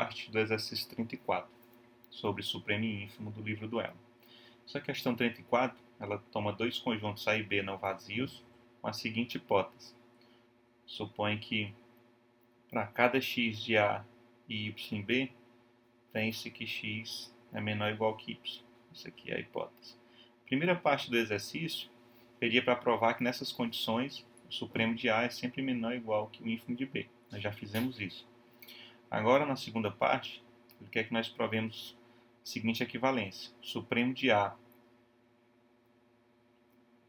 parte do exercício 34, sobre supremo e ínfimo do livro do Elo. Essa questão 34, ela toma dois conjuntos A e B não vazios, com a seguinte hipótese. Supõe que para cada x de A e y em B, tem-se que x é menor ou igual que y. Essa aqui é a hipótese. A primeira parte do exercício pedia para provar que nessas condições o supremo de A é sempre menor ou igual que o ínfimo de B. Nós já fizemos isso. Agora, na segunda parte, ele quer que nós provemos a seguinte equivalência. O supremo de A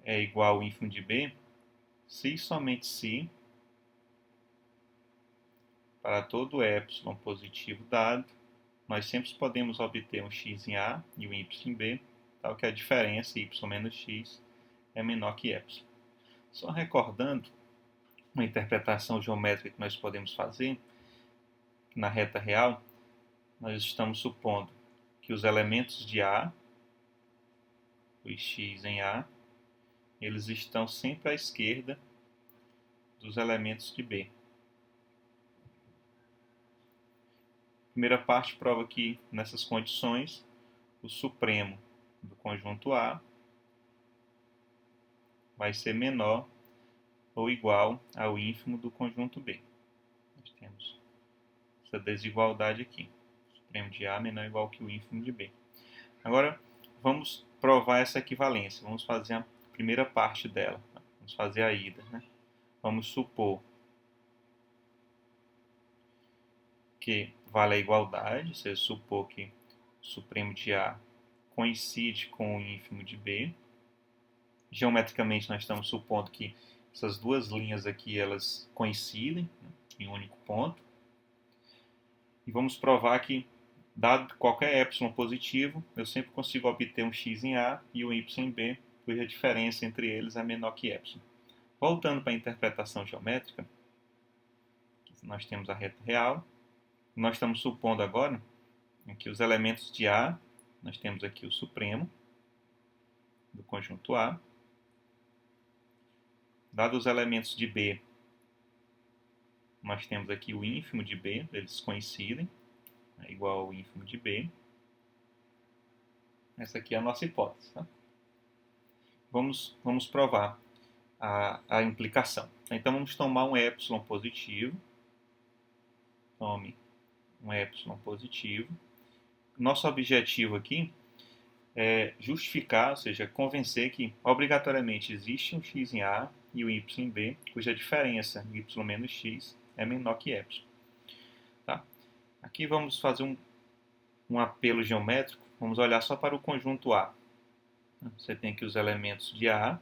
é igual ao ínfimo de B se e somente se, para todo epsilon positivo dado, nós sempre podemos obter um x em A e um y em B, tal que a diferença y menos x é menor que epsilon. Só recordando uma interpretação geométrica que nós podemos fazer, na reta real, nós estamos supondo que os elementos de A, os x em A, eles estão sempre à esquerda dos elementos de B. A primeira parte prova que, nessas condições, o supremo do conjunto A vai ser menor ou igual ao ínfimo do conjunto B. Nós temos essa desigualdade aqui. O supremo de A menor ou igual que o ínfimo de B. Agora, vamos provar essa equivalência. Vamos fazer a primeira parte dela. Vamos fazer a ida, né? Vamos supor que vale a igualdade, ou seja, supor que o supremo de A coincide com o ínfimo de B. Geometricamente, nós estamos supondo que essas duas linhas aqui, elas coincidem, né, em um único ponto. E vamos provar que, dado qualquer epsilon positivo, eu sempre consigo obter um x em A e um y em B, cuja diferença entre eles é menor que epsilon. Voltando para a interpretação geométrica, nós temos a reta real. Nós estamos supondo agora que os elementos de A, nós temos aqui o supremo do conjunto A. Dados os elementos de B, nós temos aqui o ínfimo de B, eles coincidem, é igual ao ínfimo de B. Essa aqui é a nossa hipótese. Tá? Vamos provar a implicação. Então, vamos tomar um epsilon positivo. Tome um epsilon positivo. Nosso objetivo aqui é justificar, ou seja, convencer que obrigatoriamente existe um x em A e um y em B, cuja diferença y menos x é menor que epsilon. Tá? Aqui vamos fazer um apelo geométrico. Vamos olhar só para o conjunto A. Você tem aqui os elementos de A.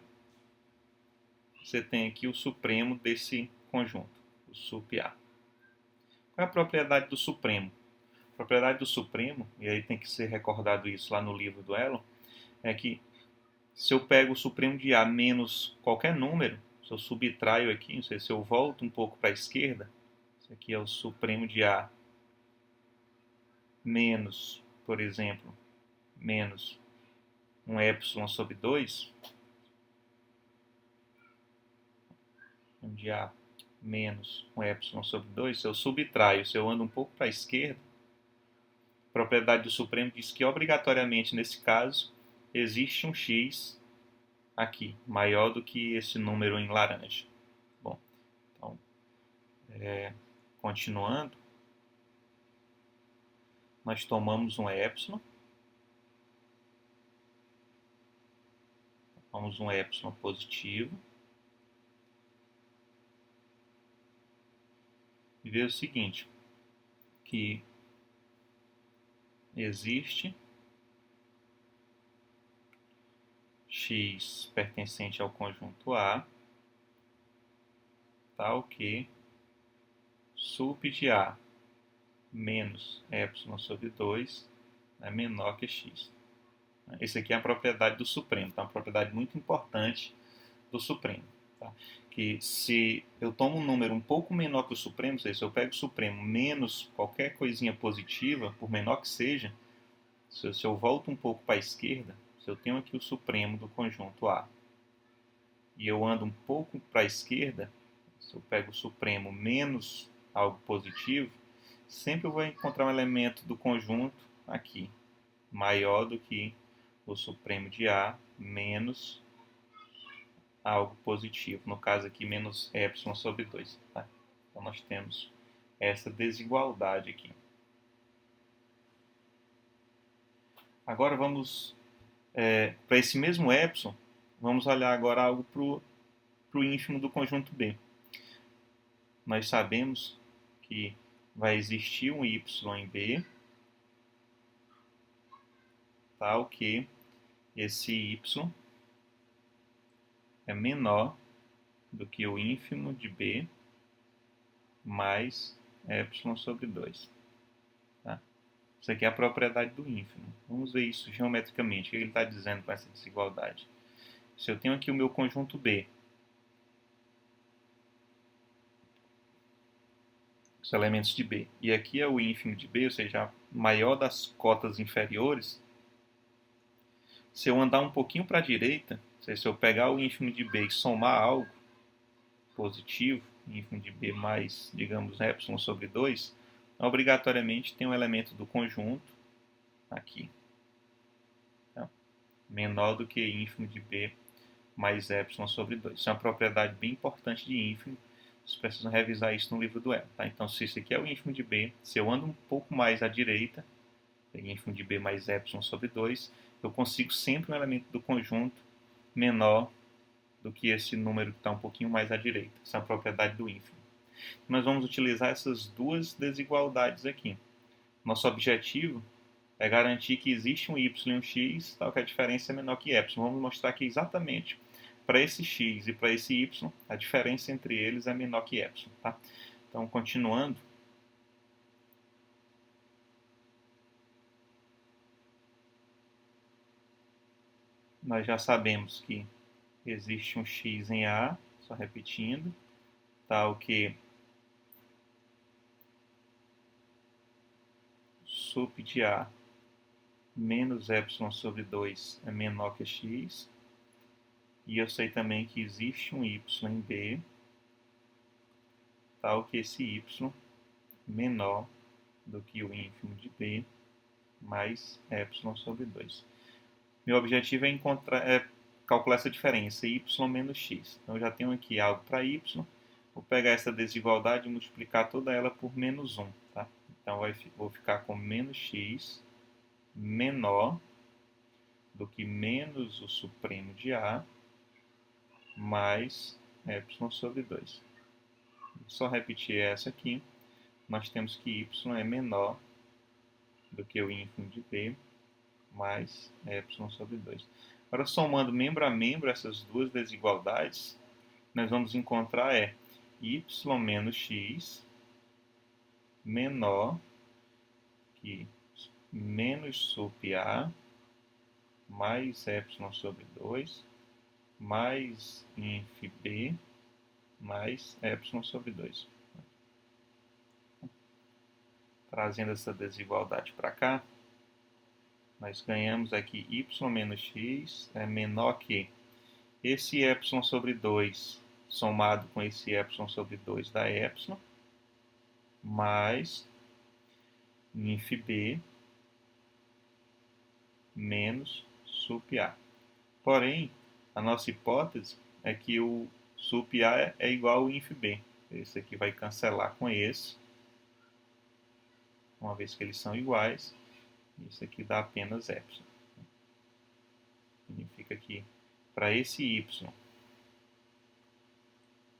Você tem aqui o supremo desse conjunto, o sup A. Qual é a propriedade do supremo? A propriedade do supremo, e aí tem que ser recordado isso lá no livro do Elo, é que se eu pego o supremo de A menos qualquer número, se eu subtraio aqui, não sei, se eu volto um pouco para a esquerda, isso aqui é o supremo de A menos, por exemplo, menos um epsilon sobre 2, de A menos um epsilon sobre 2, se eu subtraio, se eu ando um pouco para a esquerda, a propriedade do supremo diz que obrigatoriamente nesse caso existe um x aqui, maior do que esse número em laranja. Bom, então, continuando, nós tomamos um epsilon, tomamos um epsilon positivo, e vê o seguinte, que existe x pertencente ao conjunto A, tal que sup de A menos epsilon sobre 2 é menor que x. Essa aqui é a propriedade do supremo, tá? Uma propriedade muito importante do supremo. Tá? Que se eu tomo um número um pouco menor que o supremo, ou seja, se eu pego o supremo menos qualquer coisinha positiva, por menor que seja, se eu volto um pouco para a esquerda, se eu tenho aqui o supremo do conjunto A e eu ando um pouco para a esquerda, se eu pego o supremo menos algo positivo, sempre eu vou encontrar um elemento do conjunto aqui, maior do que o supremo de A menos algo positivo, no caso aqui menos epsilon sobre 2. Tá? Então nós temos essa desigualdade aqui. Agora vamos, para esse mesmo epsilon, vamos olhar agora algo para o ínfimo do conjunto B. Nós sabemos que vai existir um y em B, tal que esse y é menor do que o ínfimo de B mais epsilon sobre 2. Tá? Isso aqui é a propriedade do ínfimo. Vamos ver isso geometricamente. O que ele está dizendo com essa desigualdade? Se eu tenho aqui o meu conjunto B, os elementos de B, e aqui é o ínfimo de B, ou seja, a maior das cotas inferiores, se eu andar um pouquinho para a direita, se eu pegar o ínfimo de B e somar algo positivo, ínfimo de B mais, digamos, epsilon sobre 2, obrigatoriamente tem um elemento do conjunto aqui, tá? Menor do que ínfimo de B mais epsilon sobre 2. Isso é uma propriedade bem importante de ínfimo. Vocês precisam revisar isso no livro do Elo. Tá? Então, se isso aqui é o ínfimo de B, se eu ando um pouco mais à direita, ínfimo de B mais epsilon sobre 2, eu consigo sempre um elemento do conjunto menor do que esse número que está um pouquinho mais à direita. Essa é a propriedade do ínfimo. Nós vamos utilizar essas duas desigualdades aqui. Nosso objetivo é garantir que existe um y e um x, tal que a diferença é menor que epsilon. Vamos mostrar que exatamente para esse x e para esse y, a diferença entre eles é menor que epsilon. Tá? Então, continuando, nós já sabemos que existe um x em A, só repetindo, tal que sup de A menos epsilon sobre 2 é menor que x. E eu sei também que existe um y em B, tal que esse y menor do que o ínfimo de B mais epsilon sobre 2. Meu objetivo é calcular essa diferença, y menos x. Então eu já tenho aqui algo para y, vou pegar essa desigualdade e multiplicar toda ela por menos 1. Tá? Então vou ficar com menos x menor do que menos o supremo de A mais epsilon sobre 2. Só repetir essa aqui, nós temos que y é menor do que o ínfimo de B mais epsilon sobre 2. Agora, somando membro a membro essas duas desigualdades, nós vamos encontrar y menos x menor que menos sup A mais epsilon sobre 2 mais inf B mais epsilon sobre 2. Trazendo essa desigualdade para cá, nós ganhamos aqui y menos x é menor que esse epsilon sobre 2 somado com esse epsilon sobre 2 dá epsilon, mais inf B menos sup A. Porém, a nossa hipótese é que o sup A é igual ao inf B. Esse aqui vai cancelar com esse, uma vez que eles são iguais. Isso aqui dá apenas epsilon. Significa que para esse y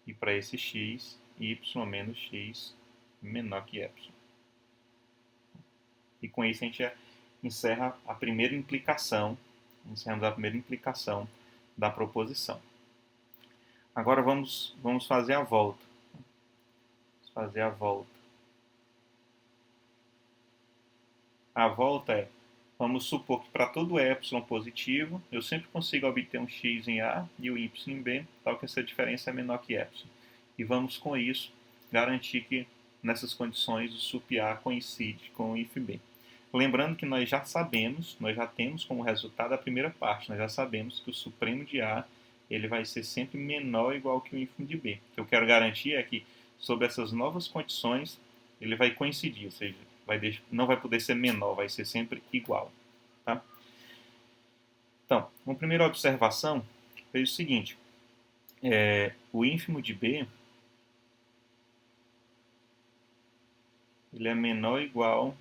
e para esse x, y menos x menor que epsilon. E com isso a gente encerra a primeira implicação, encerramos a primeira implicação da proposição. Agora vamos fazer a volta. Vamos fazer a volta. A volta é, vamos supor que para todo epsilon positivo, eu sempre consigo obter um x em A e o y em B, tal que essa diferença é menor que epsilon. E vamos com isso garantir que nessas condições o sup A coincide com o inf B. Lembrando que nós já sabemos, nós já temos como resultado a primeira parte, nós já sabemos que o supremo de A ele vai ser sempre menor ou igual que o ínfimo de B. O que eu quero garantir é que, sob essas novas condições, ele vai coincidir, ou seja, não vai poder ser menor, vai ser sempre igual. Tá? Então, uma primeira observação é o seguinte, o ínfimo de B ele é menor ou igual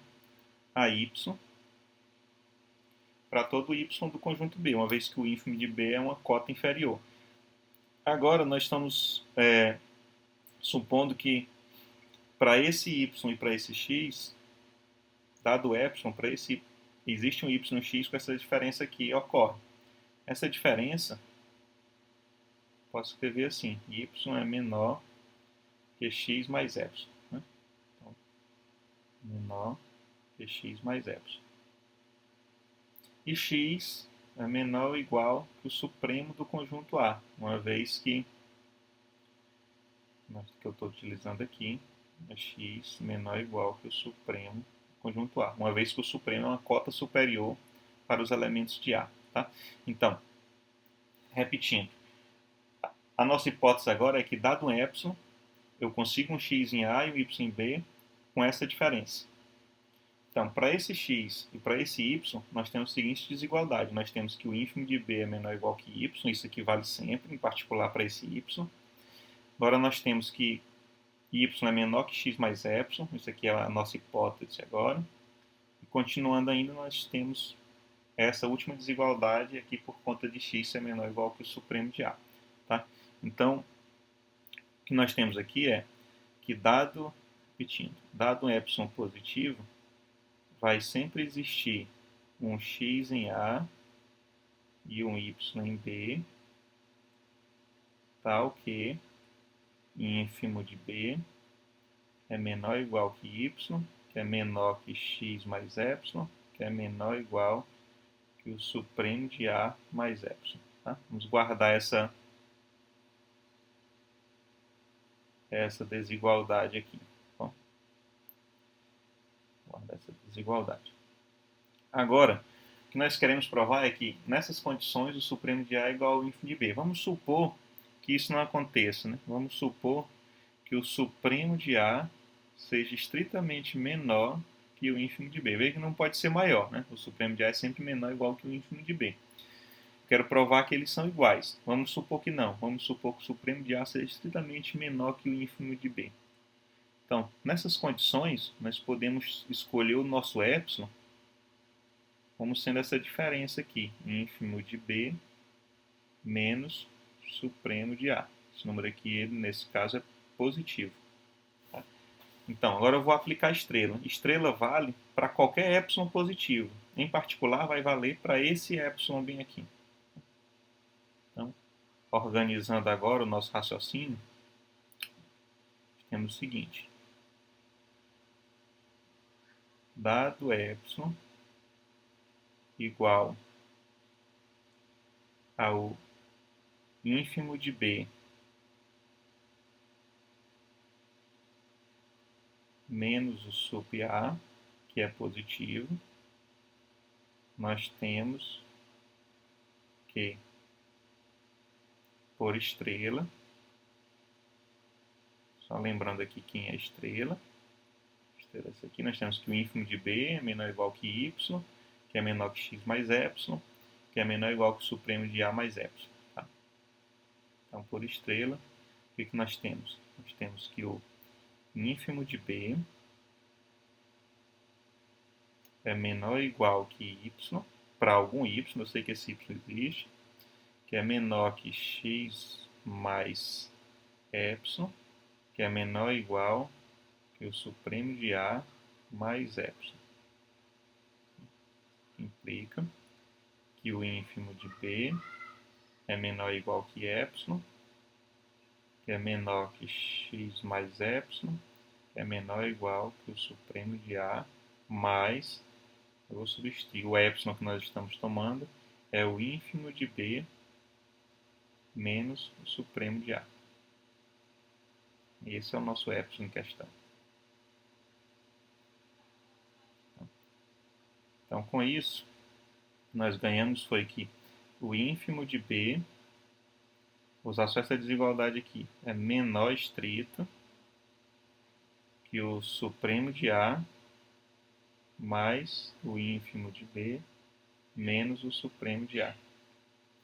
a y para todo y do conjunto B, uma vez que o ínfimo de B é uma cota inferior. Agora nós estamos supondo que para esse y e para esse x, dado epsilon, para esse existe um yx com essa diferença aqui ocorre. Essa diferença, posso escrever assim, y é menor que x mais epsilon. Né? Então, menor que x mais epsilon. E x é menor ou igual que o supremo do conjunto A, uma vez que eu estou utilizando aqui é x menor ou igual que o supremo do conjunto A, uma vez que o supremo é uma cota superior para os elementos de A. Tá? Então, repetindo, a nossa hipótese agora é que, dado um epsilon, eu consigo um x em A e um y em B com essa diferença. Então, para esse x e para esse y, nós temos a seguinte desigualdade. Nós temos que o ínfimo de B é menor ou igual que y, isso aqui vale sempre, em particular para esse y. Agora nós temos que y é menor que x mais epsilon, isso aqui é a nossa hipótese agora. E continuando ainda, nós temos essa última desigualdade aqui por conta de x ser menor ou igual que o supremo de A. Tá? Então, o que nós temos aqui é que repetindo, dado um epsilon positivo, vai sempre existir um x em A e um y em B, tal que ínfimo de B é menor ou igual que y, que é menor que x mais epsilon, que é menor ou igual que o supremo de A mais epsilon. Tá? Vamos guardar essa desigualdade aqui. Bom, guardar essa desigualdade. Agora, o que nós queremos provar é que, nessas condições, o supremo de A é igual ao ínfimo de B. Vamos supor que isso não aconteça. Né? Vamos supor que o supremo de A seja estritamente menor que o ínfimo de B. Veja que não pode ser maior. Né? O supremo de A é sempre menor ou igual que o ínfimo de B. Quero provar que eles são iguais. Vamos supor que não. Vamos supor que o supremo de A seja estritamente menor que o ínfimo de B. Então, nessas condições, nós podemos escolher o nosso epsilon como sendo essa diferença aqui, ínfimo de B menos supremo de A. Esse número aqui, ele, nesse caso, é positivo. Tá? Então, agora eu vou aplicar estrela. Estrela vale para qualquer epsilon positivo. Em particular, vai valer para esse epsilon bem aqui. Então, organizando agora o nosso raciocínio, temos o seguinte. Dado epsilon igual ao ínfimo de B menos o sup A, que é positivo, nós temos que, por estrela, só lembrando aqui quem é estrela, essa aqui, nós temos que o ínfimo de B é menor ou igual que y, que é menor que x mais epsilon, que é menor ou igual que o supremo de A mais epsilon. Tá? Então, por estrela, o que nós temos? Nós temos que o ínfimo de B é menor ou igual que y, para algum y, eu sei que esse y existe, que é menor que x mais epsilon, que é menor ou igual que o supremo de A mais epsilon. Implica que o ínfimo de B é menor ou igual que epsilon, que é menor que x mais epsilon, que é menor ou igual que o supremo de A mais, eu vou substituir, o epsilon que nós estamos tomando é o ínfimo de B menos o supremo de A. Esse é o nosso epsilon em questão. Então, com isso, nós ganhamos foi que o ínfimo de B, vou usar só essa desigualdade aqui, é menor estrito que o supremo de A mais o ínfimo de B menos o supremo de A.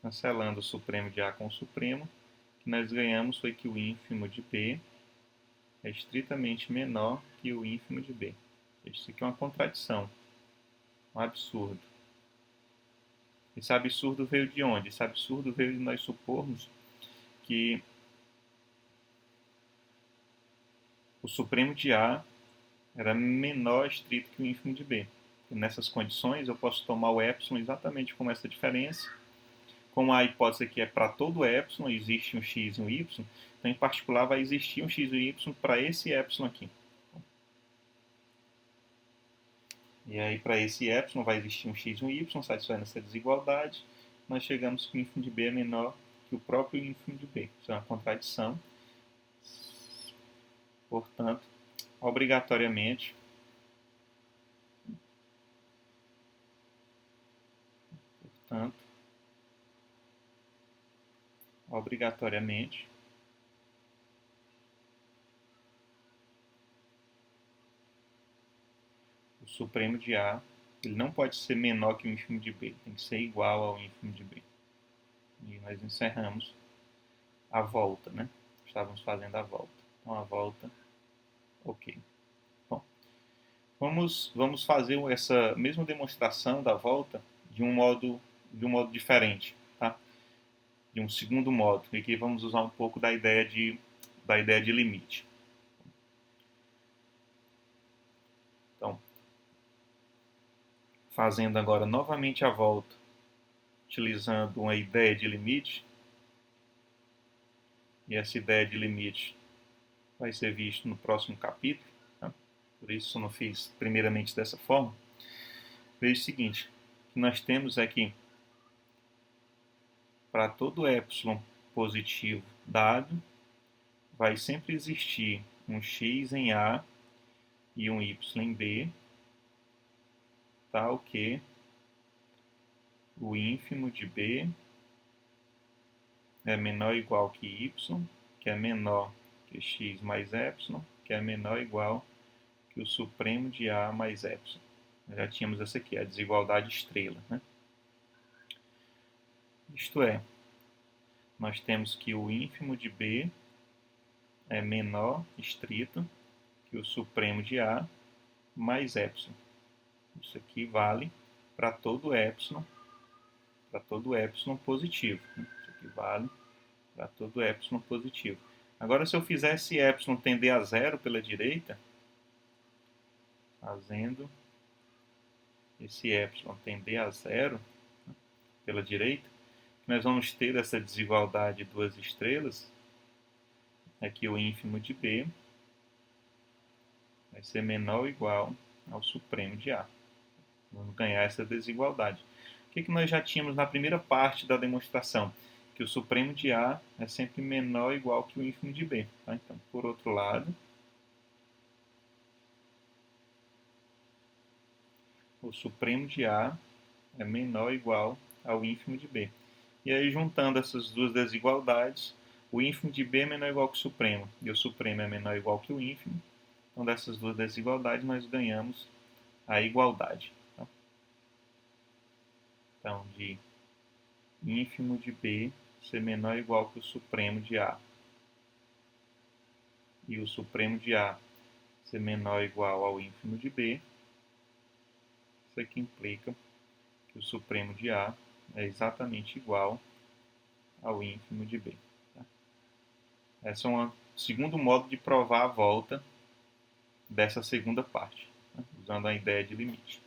Cancelando o supremo de A com o supremo, o que nós ganhamos foi que o ínfimo de B é estritamente menor que o ínfimo de B. Isso aqui é uma contradição, um absurdo. Esse absurdo veio de onde? Esse absurdo veio de nós supormos que o supremo de A era menor estrito que o ínfimo de B. E nessas condições, eu posso tomar o epsilon exatamente como essa diferença. Como a hipótese aqui é para todo epsilon, existe um x e um y, então, em particular, vai existir um x e um y para esse epsilon aqui. E aí, para esse epsilon, vai existir um x e um y, satisfazendo essa desigualdade. Nós chegamos que o ínfimo de B é menor que o próprio ínfimo de B. Isso é uma contradição. Portanto, obrigatoriamente, o supremo de A ele não pode ser menor que o ínfimo de B, tem que ser igual ao ínfimo de B. E nós encerramos a volta, né? Estávamos fazendo a volta. Então, a volta, ok. Bom, vamos fazer essa mesma demonstração da volta de um modo diferente, tá? De um segundo modo. E aqui vamos usar um pouco da ideia de limite. Então, fazendo agora novamente a volta, utilizando uma ideia de limite, e essa ideia de limite vai ser visto no próximo capítulo, tá? Por isso eu não fiz primeiramente dessa forma. Veja o seguinte, o que nós temos é que para todo epsilon positivo dado, vai sempre existir um x em A e um y em B, tal que o ínfimo de B é menor ou igual que y, que é menor que x mais epsilon, que é menor ou igual que o supremo de A mais epsilon. Nós já tínhamos essa aqui, a desigualdade estrela, né? Isto é, nós temos que o ínfimo de B é menor estrito que o supremo de A mais epsilon. Isso aqui vale para todo epsilon positivo. Isso aqui vale para todo epsilon positivo. Agora, se eu fizer esse epsilon tender a zero pela direita, fazendo esse epsilon tender a zero pela direita, nós vamos ter essa desigualdade de duas estrelas, aqui o ínfimo de B vai ser menor ou igual ao supremo de A. Vamos ganhar essa desigualdade. O que nós já tínhamos na primeira parte da demonstração? Que o supremo de A é sempre menor ou igual que o ínfimo de B. Tá? Então, por outro lado, o supremo de A é menor ou igual ao ínfimo de B. E aí, juntando essas duas desigualdades, o ínfimo de B é menor ou igual que o supremo, e o supremo é menor ou igual que o ínfimo. Então, dessas duas desigualdades, nós ganhamos a igualdade. Tá? Então, de ínfimo de B ser menor ou igual que o supremo de A, e o supremo de A ser menor ou igual ao ínfimo de B, isso aqui implica que o supremo de A é exatamente igual ao ínfimo de B. Tá? Esse é um segundo modo de provar a volta dessa segunda parte, né? Usando a ideia de limite.